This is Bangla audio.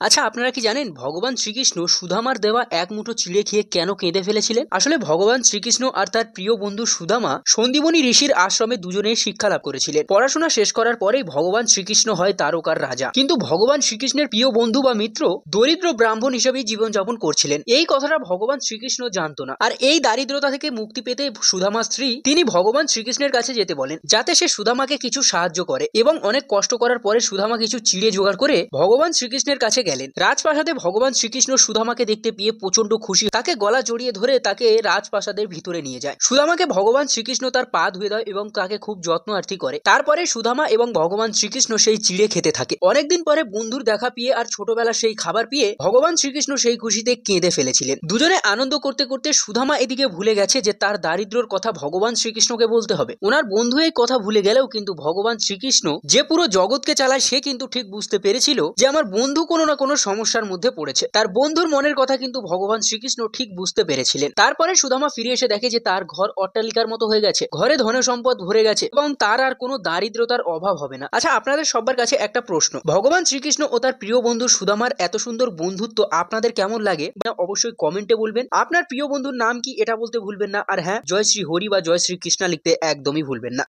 আচ্ছা, আপনারা কি জানেন ভগবান শ্রীকৃষ্ণ সুদামার দেওয়া এক মুঠো চিড়ে খেয়ে কেন কেঁদে ফেলেছিলেন? আসলে ভগবান শ্রীকৃষ্ণ আর তার প্রিয় বন্ধু সুদামা সন্দীপনী ঋষির আশ্রমে দুজনেই শিক্ষা লাভ করেছিলেন। পড়াশোনা শেষ করার পরেই ভগবান শ্রীকৃষ্ণ হয় তারকার রাজা, কিন্তু ভগবান শ্রীকৃষ্ণের প্রিয় বন্ধু বা মিত্র দরিদ্র ব্রাহ্মণ হিসেবেই জীবনযাপন করছিলেন। এই কথাটা ভগবান শ্রীকৃষ্ণ জানতো না। আর এই দারিদ্রতা থেকে মুক্তি পেতে সুদামার স্ত্রী তিনি ভগবান শ্রীকৃষ্ণের কাছে যেতে বলেন, যাতে সে সুদামাকে কিছু সাহায্য করে। এবং অনেক কষ্ট করার পরে সুদামা কিছু চিড়ে জোগাড় করে ভগবান শ্রীকৃষ্ণের কাছে গেলেন। রাজপ্রাসাদে ভগবান শ্রীকৃষ্ণ সুদামাকে দেখতে পেয়ে প্রচন্ড খুশি, তাকে গলা জড়িয়ে ধরে তাকে রাজপ্রাসাদের ভিতরে নিয়ে যায়। সুদামাকে ভগবান শ্রীকৃষ্ণ তার পা ধুয়ে দেয় এবং তাকে খুব যত্ন আর্তি করে। তারপরে সুদামা এবং ভগবান শ্রীকৃষ্ণ সেই চিড়ে খেতে থাকে। অনেকদিন পরে বন্ধুর দেখা পেয়ে আর ছোটবেলার সেই খাবার পেয়ে ভগবান শ্রীকৃষ্ণ সেই খুশিতে কেঁদে ফেলেছিলেন। দুজনে আনন্দ করতে করতে সুদামা এদিকে ভুলে গেছে যে তার দারিদ্র্যর কথা ভগবান শ্রীকৃষ্ণকে বলতে হবে। ওনার বন্ধু এই কথা ভুলে গেলেও কিন্তু ভগবান শ্রীকৃষ্ণ যে পুরো জগৎকে চালায় সে কিন্তু ঠিক বুঝতে পেরেছিল যে আমার বন্ধু কোনো না কোনো সমস্যার মধ্যে পড়েছে। তার বন্ধুর মনের কথা কিন্তু ভগবান শ্রীকৃষ্ণ ঠিক বুঝতে পেরেছিলেন। তারপরে সুদামা ফিরে এসে দেখে যে তার ঘর অট্টালিকার মতো হয়ে গেছে, ঘরে ধন সম্পদ ভরে গেছে এবং তার আর কোনো দারিদ্রতার অভাব হবে না। আচ্ছা, আপনাদের সবার কাছে একটা প্রশ্ন, ভগবান শ্রীকৃষ্ণ ও তার প্রিয় বন্ধু সুদামার এত সুন্দর বন্ধুত্ব আপনাদের কেমন লাগে অবশ্যই কমেন্টে বলবেন। আপনার প্রিয় বন্ধুর নাম কি এটা বলতে ভুলবেন না। আর হ্যাঁ, জয় শ্রী হরি বা জয় শ্রী কৃষ্ণা লিখতে একদমই ভুলবেন না।